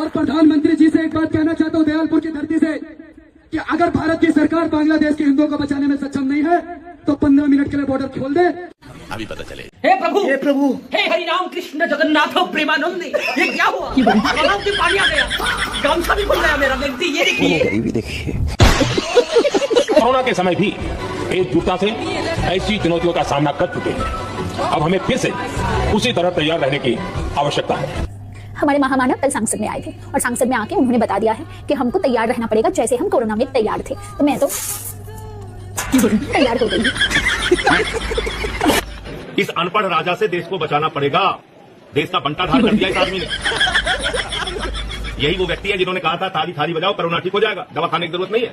और प्रधानमंत्री जी से एक बात कहना चाहता हूं दयालपुर की धरती से कि अगर भारत की सरकार बांग्लादेश के हिंदुओं को बचाने में सक्षम नहीं है तो 15 मिनट के लिए बॉर्डर खोल दे, अभी पता चले। हे प्रभु, हे हरिनाम कृष्ण जगन्नाथ प्रेमानंदी, ये क्या हुआ? गलाव में पानी आ गया, गामछा भी खुल गया मेरा। व्यक्ति ये देखिए, कोरोना के समय भी एकजुटता से ऐसी चुनौतियों का सामना कर चुके हैं। अब हमें फिर से उसी तरह तैयार रहने की आवश्यकता है। हमारे महामानव कल सांसद में आए थे और सांसद में आके उन्होंने बता दिया है कि हमको तैयार रहना पड़ेगा जैसे हम कोरोना में तैयार थे। तो मैं तो तैयार हो गई। इस अनपढ़ राजा से देश को बचाना पड़ेगा। देश का बंटाधार कर दिया इस आदमी ने। यही वो व्यक्ति है जिन्होंने कहा था थाली थाली बजाओ, कोरोना ठीक हो जाएगा, दवा खाने की जरूरत नहीं है।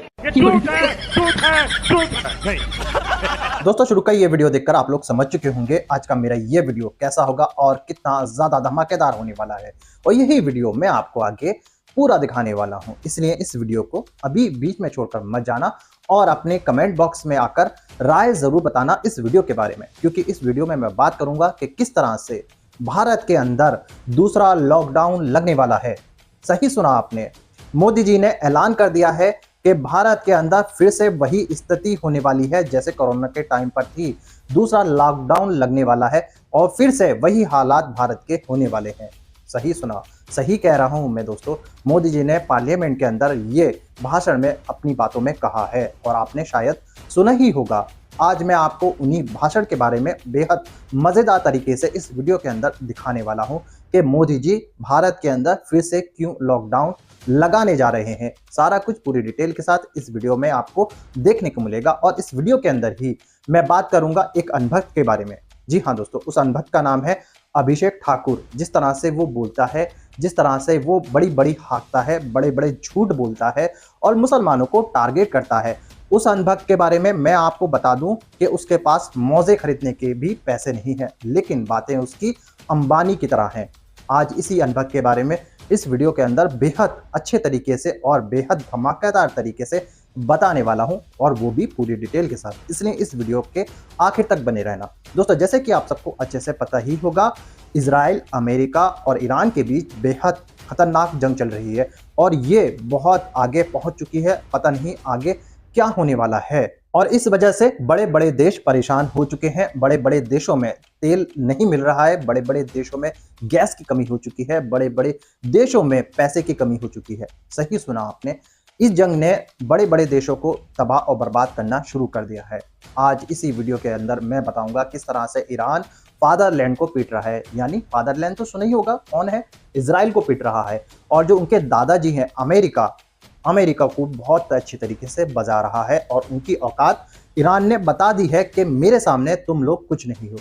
दोस्तों शुरू का ये वीडियो देखकर आप लोग समझ चुके होंगे आज का मेरा ये वीडियो कैसा होगा और कितना ज्यादा धमाकेदार होने वाला है। और यही वीडियो मैं आपको आगे पूरा दिखाने वाला हूं, इसलिए इस वीडियो को अभी बीच में छोड़कर मत जाना और अपने कमेंट बॉक्स में आकर राय जरूर बताना इस वीडियो के बारे में, क्योंकि इस वीडियो में मैं बात करूंगा कि किस तरह से भारत के अंदर दूसरा लॉकडाउन लगने वाला है। सही सुना आपने, मोदी जी ने ऐलान कर दिया है कि भारत के अंदर फिर से वही स्थिति होने वाली है जैसे कोरोना के टाइम पर थी। दूसरा लॉकडाउन लगने वाला है और फिर से वही हालात भारत के होने वाले हैं। सही सुना, सही कह रहा हूं मैं दोस्तों। मोदी जी ने पार्लियामेंट के अंदर ये भाषण में अपनी बातों में कहा है और आपने शायद सुना ही होगा। आज मैं आपको उन्हीं भाषण के बारे में बेहद मजेदार तरीके से इस वीडियो के अंदर दिखाने वाला हूं कि मोदी जी भारत के अंदर फिर से क्यों लॉकडाउन लगाने जा रहे हैं। सारा कुछ पूरी डिटेल के साथ इस वीडियो में आपको देखने को मिलेगा और इस वीडियो के अंदर ही मैं बात करूंगा एक अनभक्त के बारे में। जी हाँ दोस्तों, उस अनभक्त का नाम है अभिषेक ठाकुर। जिस तरह से वो बोलता है, जिस तरह से वो बड़ी बड़ी हाँकता है, बड़े बड़े झूठ बोलता है और मुसलमानों को टारगेट करता है, उस अनभक्त के बारे में मैं आपको बता दूं कि उसके पास मौजे खरीदने के भी पैसे नहीं हैं, लेकिन बातें उसकी अंबानी की तरह हैं। आज इसी अनभक्त के बारे में इस वीडियो के अंदर बेहद अच्छे तरीके से और बेहद धमाकेदार तरीके से बताने वाला हूं और वो भी पूरी डिटेल के साथ, इसलिए इस वीडियो के आखिर तक बने रहना। दोस्तों जैसे कि आप सबको अच्छे से पता ही होगा, इजराइल, अमेरिका और ईरान के बीच बेहद खतरनाक जंग चल रही है और ये बहुत आगे पहुंच चुकी है। पता नहीं आगे क्या होने वाला है और इस वजह से बड़े बड़े देश परेशान हो चुके हैं। बड़े बड़े देशों में तेल नहीं मिल रहा है, बड़े बड़े देशों में गैस की कमी हो चुकी है, बड़े बड़े देशों में पैसे की कमी हो चुकी है। सही सुना आपने, इस जंग ने बड़े बड़े देशों को तबाह और बर्बाद करना शुरू कर दिया है। आज इसी वीडियो के अंदर मैं बताऊंगा किस तरह से ईरान फादरलैंड को पीट रहा है। यानी फादरलैंड तो सुना ही होगा, कौन है? इजराइल को पीट रहा है और जो उनके दादाजी हैं अमेरिका को बहुत अच्छी तरीके से बजा रहा है और उनकी औकात ईरान ने बता दी है कि मेरे सामने तुम लोग कुछ नहीं हो।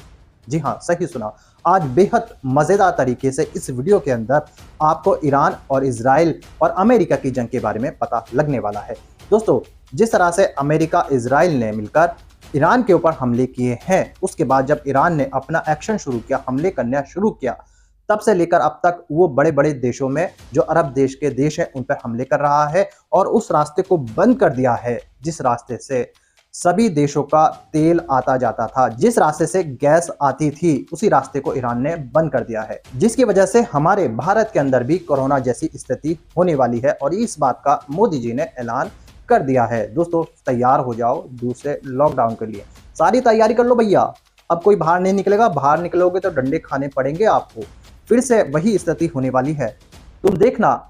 जी हाँ, सही सुना। आज बेहद मजेदार तरीके से इस वीडियो के अंदर आपको ईरान और इजराइल और अमेरिका की जंग के बारे में पता लगने वाला है। दोस्तों जिस तरह से अमेरिका इजराइल ने मिलकर ईरान के ऊपर हमले किए हैं, उसके बाद जब ईरान ने अपना एक्शन शुरू किया, हमले करना शुरू किया, तब से लेकर अब तक वो बड़े बड़े देशों में जो अरब देश के देश हैं उन पर हमले कर रहा है और उस रास्ते को बंद कर दिया है जिस रास्ते से सभी देशों का तेल आता जाता था, जिस रास्ते से गैस आती थी, उसी रास्ते को ईरान ने बंद कर दिया है, जिसकी वजह से हमारे भारत के अंदर भी कोरोना जैसी स्थिति होने वाली है और इस बात का मोदी जी ने ऐलान कर दिया है। दोस्तों तैयार हो जाओ दूसरे लॉकडाउन के लिए, सारी तैयारी कर लो भैया। अब कोई बाहर नहीं निकलेगा, बाहर निकलोगे तो डंडे खाने पड़ेंगे आपको। फिर से वही स्थिति होने वाली है। तुम देखना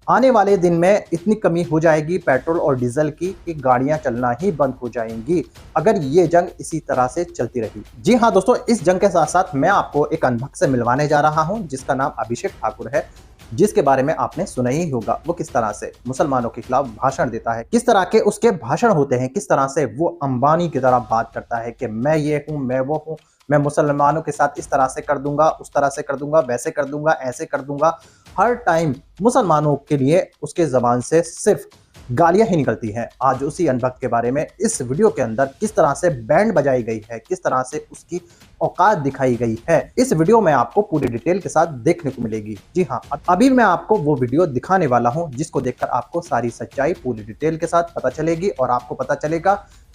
आने वाले दिन में इतनी कमी हो जाएगी पेट्रोल और डीजल की कि गाड़ियां चलना ही बंद हो जाएंगी अगर ये जंग इसी तरह से चलती रही। जी हाँ दोस्तों, इस जंग के साथ साथ मैं आपको एक अनभक्त से मिलवाने जा रहा हूं जिसका नाम अभिषेक ठाकुर है, जिसके बारे में आपने सुना ही होगा। वो किस तरह से मुसलमानों के खिलाफ भाषण देता है, किस तरह के उसके भाषण होते हैं, किस तरह से वो अंबानी की तरह बात करता है कि मैं ये हूँ, मैं वो हूँ, मैं मुसलमानों के साथ इस तरह से कर दूंगा, उस तरह से कर दूंगा, वैसे कर दूंगा, ऐसे कर दूंगा। हर टाइम मुसलमानों के लिए उसके जबान से सिर्फ गालियां ही निकलती हैं। आज उसी अनभक्त के बारे में इस वीडियो के अंदर किस तरह से बैंड बजाई गई है, किस तरह से उसकी औकात दिखाई गई है, इस वीडियो में आपको पूरी डिटेल के साथ देखने को मिलेगी। जी हाँ, अभी मैं आपको वो वीडियो दिखाने वाला हूं जिसको देखकर आपको सारी सच्चाई पूरी डिटेल के साथ पता चलेगी और आपको पता चलेगा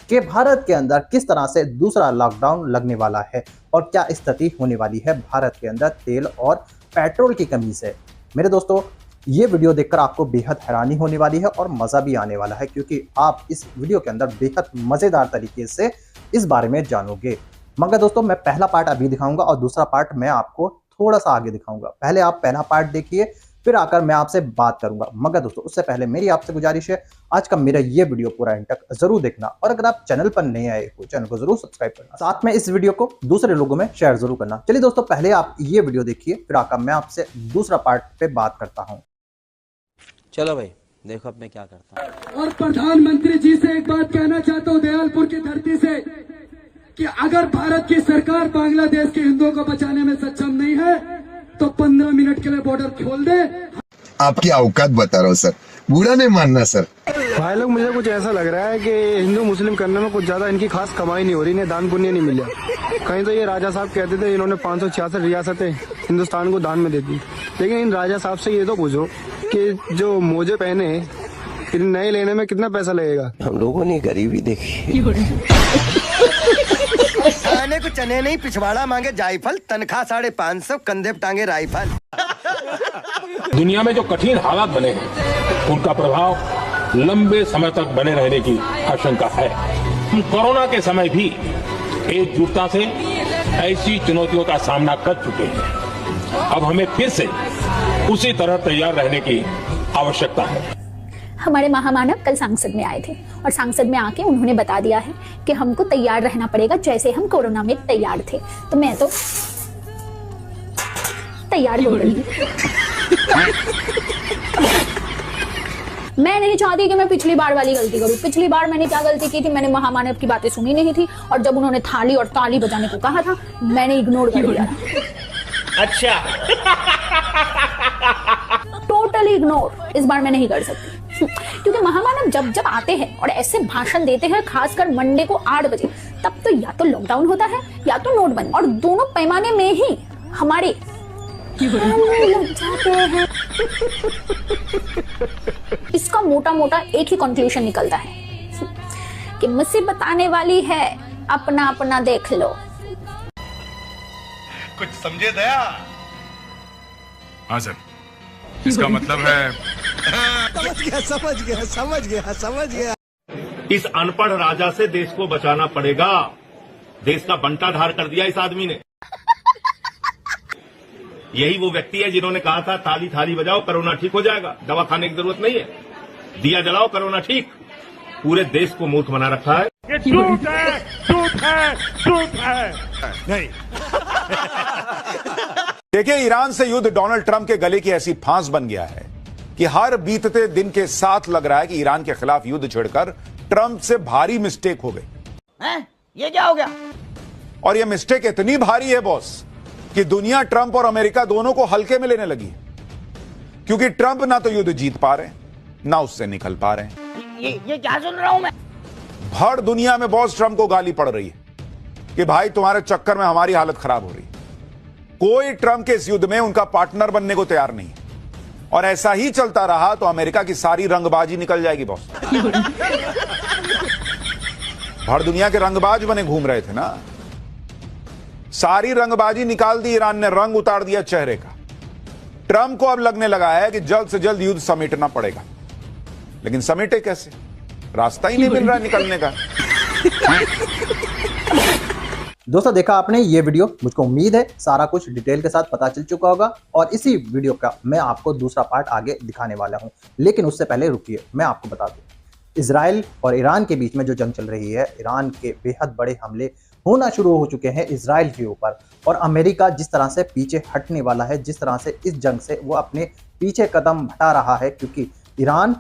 कि भारत के अंदर किस तरह से दूसरा लॉकडाउन लगने वाला है और क्या स्थिति होने वाली है भारत के अंदर तेल और पेट्रोल की कमी से। मेरे दोस्तों ये वीडियो देखकर आपको बेहद हैरानी होने वाली है और मज़ा भी आने वाला है, क्योंकि आप इस वीडियो के अंदर बेहद मज़ेदार तरीके से इस बारे में जानोगे। मगर दोस्तों, मैं पहला पार्ट अभी दिखाऊंगा और दूसरा पार्ट मैं आपको थोड़ा सा आगे दिखाऊंगा। पहले आप पहला पार्ट देखिए, फिर आकर मैं आपसे बात करूंगा। मगर दोस्तों, उससे पहले मेरी आपसे गुजारिश है, आज का मेरा ये वीडियो पूरा एंड तक जरूर देखना, और अगर आप चैनल पर नए आए हो चैनल को जरूर सब्सक्राइब करना, साथ में इस वीडियो को दूसरे लोगों में शेयर जरूर करना। चलिए दोस्तों, पहले आप ये वीडियो देखिए, फिर आकर मैं आपसे दूसरा पार्ट पे बात करता हूँ। चलो भाई, देखो अब मैं क्या करता हूँ। और प्रधानमंत्री जी से एक बात कहना चाहता हूँ दयालपुर की धरती से, कि अगर भारत की सरकार बांग्लादेश के हिंदुओं को बचाने में सक्षम नहीं है तो 15 मिनट के लिए बॉर्डर खोल दे। आपकी औकात बता रहा हूँ सर, बुरा नहीं मानना सर। भाई लोग, मुझे कुछ ऐसा लग रहा है कि हिंदू मुस्लिम करने में कुछ ज्यादा इनकी खास कमाई नहीं हो रही, इन्हें दान पुण्य नहीं मिला। कहीं तो ये राजा साहब कहते थे इन्होंने 566 रियासतें हिंदुस्तान को दान में दे दी, लेकिन इन राजा साहब से ये तो पूछो कि जो मोजे पहने इन नए लेने में कितना पैसा लगेगा। हम लोगों ने गरीबी देखी। खाने को चने नहीं, पिछवाड़ा मांगे जायफल, तनख्वाह 550, कंधे पे टांगे राइफल। दुनिया में जो कठिन हालात बने हैं उनका प्रभाव लंबे समय तक बने रहने की आशंका है। हम कोरोना के समय भी एकजुटता से ऐसी चुनौतियों का सामना कर चुके हैं। अब हमें फिर से उसी तरह तैयार रहने की आवश्यकता है। हमारे महामानव कल सांसद में आए थे और सांसद में आके उन्होंने बता दिया है कि हमको तैयार रहना पड़ेगा जैसे हम कोरोना में तैयार थे। तो मैं तो तैयार हो गई। मैं नहीं चाहती कि मैं पिछली बार वाली गलती करूं। पिछली बार मैंने क्या गलती की थी, मैंने महामानव की बातें सुनी नहीं थी, और जब उन्होंने थाली और ताली बजाने को कहा था मैंने इग्नोर कर दिया। अच्छा, टोटली इग्नोर इस बार मैं नहीं कर सकती, क्योंकि महामानव जब जब आते हैं और ऐसे भाषण देते हैं, खासकर मंडे को 8 बजे, तब तो या तो लॉकडाउन होता है या तो नोटबंदी, और दोनों पैमाने में ही हमारे लग जाते हैं। इसका मोटा मोटा एक ही कंक्लूजन निकलता है कि मुसीबत आने वाली है, अपना अपना देख लो। कुछ समझे दया? हाँ सर, इसका मतलब है समझ गया। इस अनपढ़ राजा से देश को बचाना पड़ेगा। देश का बंटाधार कर दिया इस आदमी ने। यही वो व्यक्ति है जिन्होंने कहा था ताली थाली बजाओ कोरोना ठीक हो जाएगा, दवा खाने की जरूरत नहीं है, दिया जलाओ कोरोना ठीक। पूरे देश को मूर्ख बना रखा है। ये झूठ है, झूठ है, झूठ है। नहीं। देखिए, ईरान से युद्ध डोनाल्ड ट्रंप के गले की ऐसी फांस बन गया है कि हर बीतते दिन के साथ लग रहा है कि ईरान के खिलाफ युद्ध छेड़कर ट्रंप से भारी मिस्टेक हो गई। ये क्या हो गया? और यह मिस्टेक इतनी भारी है बॉस कि दुनिया ट्रंप और अमेरिका दोनों को हल्के में लेने लगी है, क्योंकि ट्रंप ना तो युद्ध जीत पा रहे ना उससे निकल पा रहे हैं। ये क्या सुन रहा हूं मैं? भर दुनिया में बॉस ट्रंप को गाली पड़ रही है कि भाई तुम्हारे चक्कर में हमारी हालत खराब हो रही है। कोई ट्रंप के इस युद्ध में उनका पार्टनर बनने को तैयार नहीं है, और ऐसा ही चलता रहा तो अमेरिका की सारी रंगबाजी निकल जाएगी बॉस। भर दुनिया के रंगबाज बने घूम रहे थे ना, सारी रंगबाजी निकाल दी ईरान ने, रंग उतार दिया चेहरे का। ट्रंप को अब लगने लगा है कि जल्द से जल्द युद्ध समेटना पड़ेगा, लेकिन समेटे कैसे? रास्ता ही नहीं मिल रहा निकलने का। दोस्तों, देखा आपने ये वीडियो, मुझको उम्मीद है सारा कुछ डिटेल के साथ पता चल चुका होगा, और इसी वीडियो का मैं आपको दूसरा पार्ट आगे दिखाने वाला हूं। लेकिन उससे पहले रुकिए, मैं आपको बता दूं, इजराइल और ईरान के बीच में जो जंग चल रही है, ईरान के बेहद बड़े हमले होना शुरू हो चुके हैं इजराइल के ऊपर, और अमेरिका जिस तरह से पीछे हटने वाला है, जिस तरह से इस जंग से वो अपने पीछे कदम हटा रहा है, क्योंकि ईरान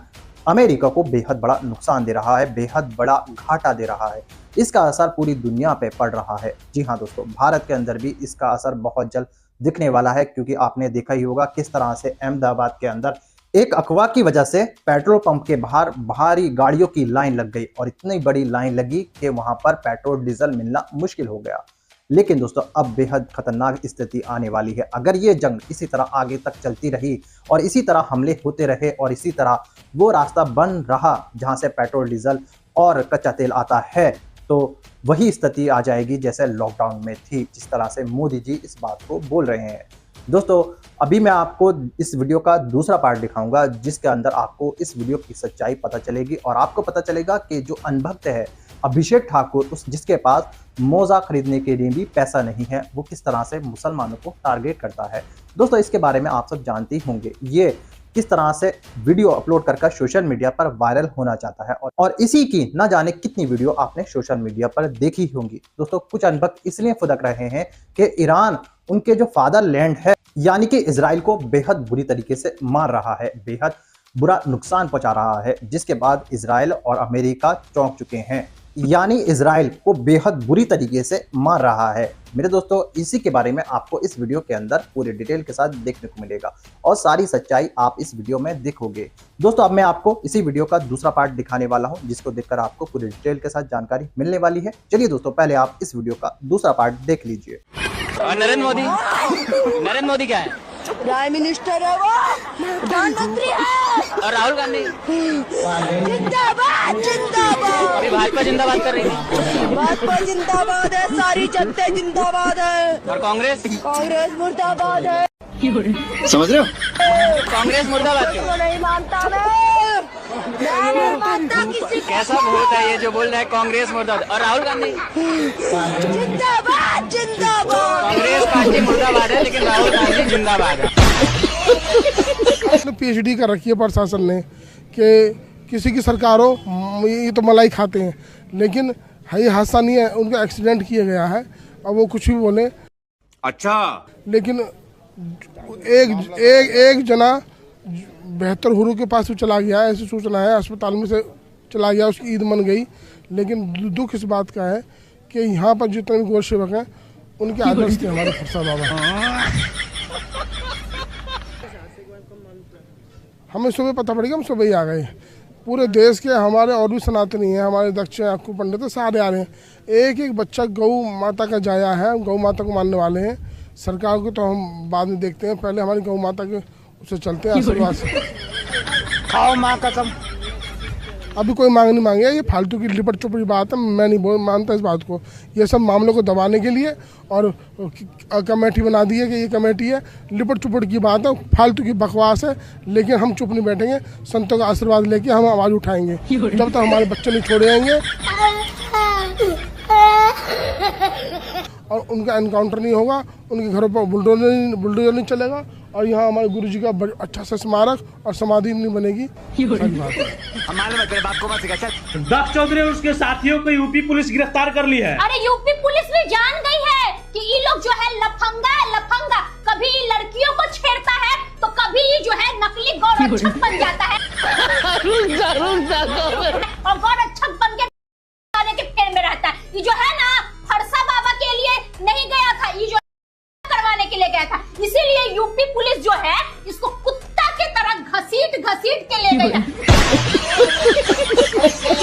अमेरिका को बेहद बड़ा नुकसान दे रहा है, बेहद बड़ा घाटा दे रहा है। इसका असर पूरी दुनिया पे पड़ रहा है। जी हाँ दोस्तों, भारत के अंदर भी इसका असर बहुत जल्द दिखने वाला है, क्योंकि आपने देखा ही होगा किस तरह से अहमदाबाद के अंदर एक अफवाह की वजह से पेट्रोल पंप के बाहर भारी गाड़ियों की लाइन लग गई, और इतनी बड़ी लाइन लगी कि वहां पर पेट्रोल डीजल मिलना मुश्किल हो गया। लेकिन दोस्तों, अब बेहद खतरनाक स्थिति आने वाली है। अगर ये जंग इसी तरह आगे तक चलती रही और इसी तरह हमले होते रहे और इसी तरह वो रास्ता बन रहा जहां से पेट्रोल डीजल और कच्चा तेल आता है, तो वही स्थिति आ जाएगी जैसे लॉकडाउन में थी, जिस तरह से मोदी जी इस बात को बोल रहे हैं। दोस्तों अभी मैं आपको इस वीडियो का दूसरा पार्ट दिखाऊंगा, जिसके अंदर आपको इस वीडियो की सच्चाई पता चलेगी और आपको पता चलेगा कि जो अनभक्त है अभिषेक ठाकुर, जिसके पास मोजा खरीदने के लिए भी पैसा नहीं है, वो किस तरह से मुसलमानों को टारगेट करता है। दोस्तों इसके बारे में आप सब जानते ही होंगे, ये किस तरह से वीडियो अपलोड कर सोशल मीडिया पर वायरल होना चाहता है और इसी की ना जाने कितनी वीडियो आपने सोशल मीडिया पर देखी होंगी। दोस्तों कुछ अनभक्त इसलिए फुदक रहे हैं कि ईरान उनके जो फादरलैंड है यानी कि इजराइल को बेहद बुरी तरीके से मार रहा है, बेहद बुरा नुकसान पहुंचा रहा है, जिसके बाद इजराइल और अमेरिका चौंक चुके हैं, यानी इजराइल को बेहद बुरी तरीके से मार रहा है। मेरे दोस्तों इसी के बारे में आपको इस वीडियो के अंदर पूरे डिटेल के साथ देखने को मिलेगा और सारी सच्चाई आप इस वीडियो में देखोगे। दोस्तों अब मैं आपको इसी वीडियो का दूसरा पार्ट दिखाने वाला हूं, जिसको देखकर आपको पूरी डिटेल के साथ जानकारी मिलने वाली है। चलिए दोस्तों पहले आप इस वीडियो का दूसरा पार्ट देख लीजिए। और नरेंद्र मोदी क्या है? प्राइम मिनिस्टर है वो, प्रधानमंत्री है। और राहुल गांधी जिंदाबाद जिंदाबाद। अभी भाजपा जिंदाबाद कर रही है। भाजपा जिंदाबाद है, सारी जनता जिंदाबाद है। और कांग्रेस मुर्दाबाद है। समझ रहे हो? कांग्रेस मुर्दाबाद क्यों? नहीं मानता मैं नहीं मानता किसी को। कैसा बोलता है ये जो बोल रहा है कांग्रेस मुर्दाबाद? और राहुल गांधी जिंदाबाद जिंदाबाद। कांग्रेस पार्टी मुर्दाबाद है लेकिन राहुल गांधी जिंदाबाद है। PhD कर रखी है प्रशासन ने कि किसी की सरकार हो ये तो मलाई खाते हैं, लेकिन ये हादसा नहीं है, उनका एक्सीडेंट किया गया है। अब वो कुछ भी बोले, अच्छा, लेकिन एक जना बेहतर हुरू के पास भी चला गया, ऐसी सूचना है, अस्पताल में से चला गया, उसकी ईद मन गई। लेकिन दुख इस बात का है कि यहाँ पर जितने भी गौर सेवक हैं उनके आदर्श थे हमारे फरसा बाबा। हमें सुबह पता पड़ गया, हम सुबह ही आ गए। पूरे देश के हमारे और भी सनातनी हैं, हमारे दक्ष अक्कू पंडित है, सारे आ रहे हैं। एक एक बच्चा गौ माता का जाया है, गौ माता को मानने वाले हैं। सरकार को तो हम बाद में देखते हैं, पहले हमारी गौ माता के उससे चलते हैं आशीर्वाद से। खाओ माँ कसम। अभी कोई मांग नहीं मांगे, ये फालतू की लिपट चुपड़ी बात है, मैं नहीं मानता इस बात को। ये सब मामलों को दबाने के लिए और कमेटी बना दी है कि ये कमेटी है, लिपट चुपड़ की बात है, फालतू की बकवास है। लेकिन हम चुप नहीं बैठेंगे, संतों का आशीर्वाद लेके हम आवाज़ उठाएंगे जब तक हमारे बच्चे नहीं छोड़े जाएंगे और उनका एनकाउंटर नहीं होगा, उनके घरों पर बुलडोजर नहीं चलेगा और यहाँ हमारे गुरु जी का अच्छा सा स्मारक और समाधि नहीं बनेगी। दक्ष चौधरी और उसके साथियों को यूपी पुलिस गिरफ्तार कर ली है। अरे यूपी पुलिस भी जान गई है कि ये लोग जो है लफंगा, कभी लड़कियों को छेड़ता है तो कभी जो है नकली गौरक्षक बन जाता है और गौरक्षक बन के आने के फेर में रहता है। ये जो है ना फरसा बाबा के लिए नहीं गया था, ये जो करवाने के लिए गया था, इसीलिए यूपी पुलिस जो है इसको कुत्ता की तरह घसीट के ले गई है।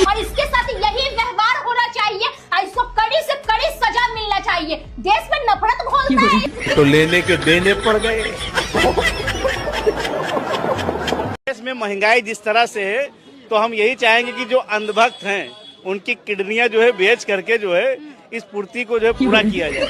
और इसके साथ यही व्यवहार होना चाहिए और इसको कड़ी से कड़ी सजा मिलना चाहिए। देश में नफरत घोलता है तो लेने के देने पड़ गए। देश में महंगाई जिस तरह से है तो हम यही चाहेंगे कि जो अंधभक्त हैं उनकी किडनियां जो है बेच करके जो है इस पूर्ति को जो है पूरा किया जाए।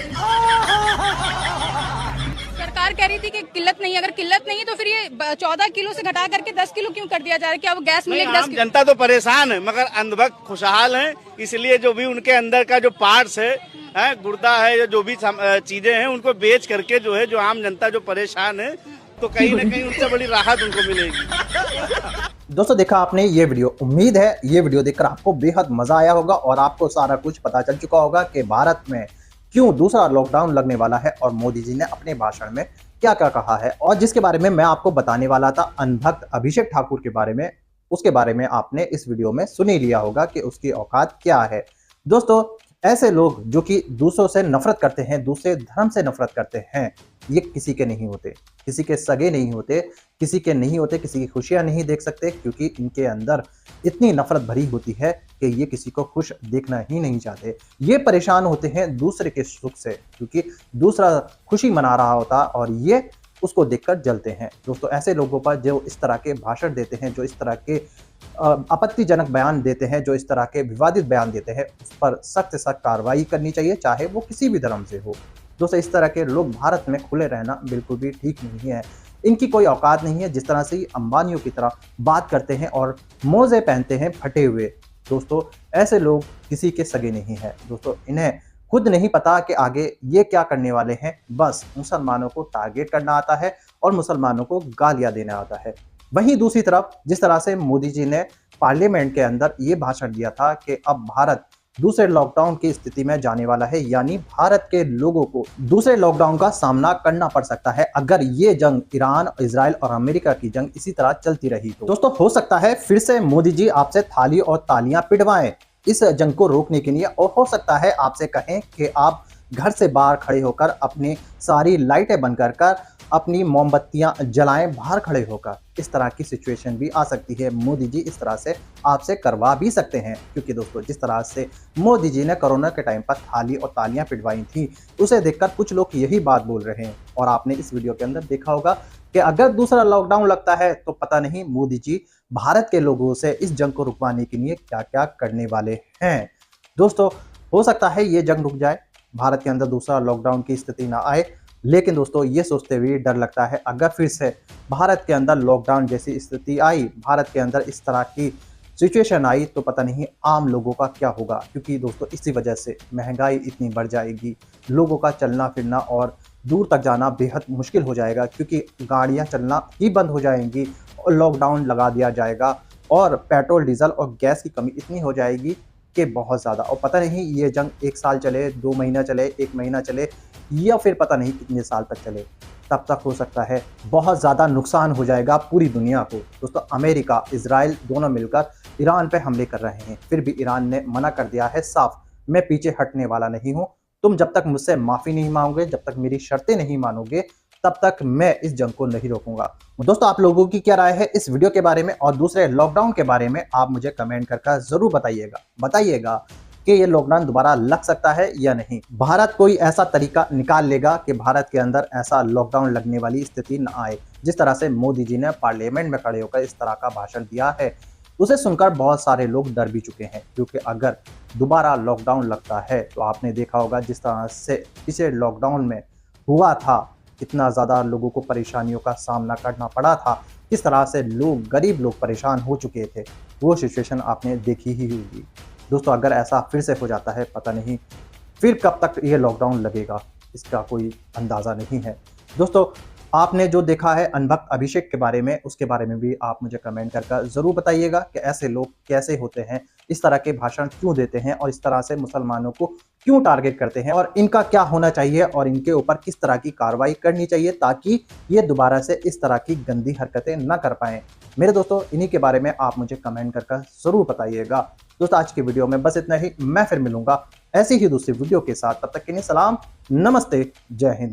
सरकार कह रही थी कि किल्लत नहीं, अगर किल्लत नहीं तो फिर ये 14 किलो से घटा करके 10 किलो क्यों कर दिया जा रहा है? क्या वो गैस मिलेगी 10 किलो? जनता तो परेशान है मगर अंधभक्त खुशहाल हैं, इसलिए जो भी उनके अंदर का जो पार्ट्स है गुर्दा है, जो भी चीजें हैं उनको बेच करके जो है जो आम जनता जो परेशान है तो कहीं न कहीं उससे बड़ी राहत उनको मिलेगी। दोस्तों देखा आपने ये वीडियो, उम्मीद है ये वीडियो देखकर आपको बेहद मजा आया होगा और आपको सारा कुछ पता चल चुका होगा कि भारत में क्यों दूसरा लॉकडाउन लगने वाला है और मोदी जी ने अपने भाषण में क्या क्या कहा है और जिसके बारे में मैं आपको बताने वाला था अनभक्त अभिषेक ठाकुर के बारे में, उसके बारे में आपने इस वीडियो में सुन ही लिया होगा कि उसकी औकात क्या है। दोस्तों ऐसे लोग जो कि दूसरों से नफरत करते हैं, दूसरे धर्म से नफरत करते हैं, ये किसी के नहीं होते, किसी के सगे नहीं होते, किसी की खुशियां नहीं देख सकते, क्योंकि इनके अंदर इतनी नफरत भरी होती है कि ये किसी को खुश देखना ही नहीं चाहते। ये परेशान होते हैं दूसरे के सुख से, क्योंकि दूसरा खुशी मना रहा होता और ये उसको देखकर जलते हैं। दोस्तों ऐसे लोगों पर जो इस तरह के भाषण देते हैं, जो इस तरह के आपत्तिजनक बयान देते हैं, जो इस तरह के विवादित बयान देते हैं, उस पर सख्त से सख्त कार्रवाई करनी चाहिए, चाहे वो किसी भी धर्म से हो। दोस्तों इस तरह के लोग भारत में खुले रहना बिल्कुल भी ठीक नहीं है। इनकी कोई औकात नहीं है जिस तरह से अंबानियों की तरह बात करते हैं और मोजे पहनते हैं फटे हुए। दोस्तों ऐसे लोग किसी के सगे नहीं है। दोस्तों इन्हें खुद नहीं पता कि आगे ये क्या करने वाले हैं, बस मुसलमानों को टारगेट करना आता है और मुसलमानों को गालियां देना आता है। वहीं दूसरी तरफ जिस तरह से मोदी जी ने पार्लियामेंट के अंदर ये भाषण दिया था कि अब भारत दूसरे लॉकडाउन की स्थिति में जाने वाला है, यानी भारत के लोगों को दूसरे लॉकडाउन का सामना करना पड़ सकता है अगर ये जंग ईरान, इजराइल और अमेरिका की जंग इसी तरह चलती रही तो। दोस्तों हो सकता है फिर से मोदी जी आपसे थाली और तालियां पिटवाएं इस जंग को रोकने के लिए, और हो सकता है आपसे कहें कि आप घर से बाहर खड़े होकर अपनी सारी लाइटें बंद कर अपनी मोमबत्तियां जलाएं बाहर खड़े होकर। इस तरह की सिचुएशन भी आ सकती है। मोदी जी इस तरह से आपसे करवा भी सकते हैं, क्योंकि दोस्तों जिस तरह से मोदी जी ने कोरोना के टाइम पर थाली और तालियां पिटवाई थी उसे देखकर कुछ लोग यही बात बोल रहे हैं। और आपने इस वीडियो के अंदर देखा होगा कि अगर दूसरा लॉकडाउन लगता है तो पता नहीं मोदी जी भारत के लोगों से इस जंग को रुकवाने के लिए क्या क्या करने वाले हैं। दोस्तों हो सकता है ये जंग रुक जाए, भारत के अंदर दूसरा लॉकडाउन की स्थिति ना आए, लेकिन दोस्तों ये सोचते हुए डर लगता है अगर फिर से भारत के अंदर लॉकडाउन जैसी स्थिति आई, भारत के अंदर इस तरह की सिचुएशन आई तो पता नहीं आम लोगों का क्या होगा। क्योंकि दोस्तों इसी वजह से महंगाई इतनी बढ़ जाएगी, लोगों का चलना फिरना और दूर तक जाना बेहद मुश्किल हो जाएगा, क्योंकि गाड़ियां चलना ही बंद हो जाएंगी और लॉकडाउन लगा दिया जाएगा और पेट्रोल डीजल और गैस की कमी इतनी हो जाएगी कि बहुत ज़्यादा। और पता नहीं ये जंग 1 साल चले, 2 महीना चले, 1 महीना चले या फिर पता नहीं कितने साल तक चले, तब तक हो सकता है बहुत ज़्यादा नुकसान हो जाएगा पूरी दुनिया को। दोस्तों अमेरिका, इजराइल दोनों मिलकर ईरान पे हमले कर रहे हैं, फिर भी ईरान ने मना कर दिया है साफ, मैं पीछे हटने वाला नहीं हूँ, तुम जब तक मुझसे माफ़ी नहीं मांगोगे, जब तक मेरी शर्तें नहीं मानोगे, तब तक मैं इस जंग को नहीं रोकूंगा। दोस्तों आप लोगों की क्या राय है इस वीडियो के बारे में और दूसरे लॉकडाउन के बारे में आप मुझे कमेंट करके जरूर बताइएगा कि ये लॉकडाउन दोबारा लग सकता है या नहीं। भारत कोई ऐसा तरीका निकाल लेगा कि भारत के अंदर ऐसा लॉकडाउन लगने वाली स्थिति न आए। जिस तरह से मोदी जी ने पार्लियामेंट में खड़े होकर इस तरह का भाषण दिया है उसे सुनकर बहुत सारे लोग डर भी चुके हैं, क्योंकि अगर दोबारा लॉकडाउन लगता है तो आपने देखा होगा जिस तरह से पिछले लॉकडाउन में हुआ था, कितना ज़्यादा लोगों को परेशानियों का सामना करना पड़ा था, किस तरह से लोग, गरीब लोग परेशान हो चुके थे, वो सिचुएशन आपने देखी ही होगी। दोस्तों अगर ऐसा फिर से हो जाता है पता नहीं फिर कब तक ये लॉकडाउन लगेगा, इसका कोई अंदाज़ा नहीं है। दोस्तों आपने जो देखा है अनभक्त अभिषेक के बारे में, उसके बारे में भी आप मुझे कमेंट करके ज़रूर बताइएगा कि ऐसे लोग कैसे होते हैं, इस तरह के भाषण क्यों देते हैं और इस तरह से मुसलमानों को क्यों टारगेट करते हैं और इनका क्या होना चाहिए और इनके ऊपर किस तरह की कार्रवाई करनी चाहिए ताकि ये दोबारा से इस तरह की गंदी हरकतें न कर पाएं। मेरे दोस्तों इन्हीं के बारे में आप मुझे कमेंट करके ज़रूर बताइएगा। दोस्तों आज की वीडियो में बस इतना ही, मैं फिर मिलूंगा ऐसी ही दूसरी वीडियो के साथ, तब तक के लिए सलाम, नमस्ते, जय हिंद।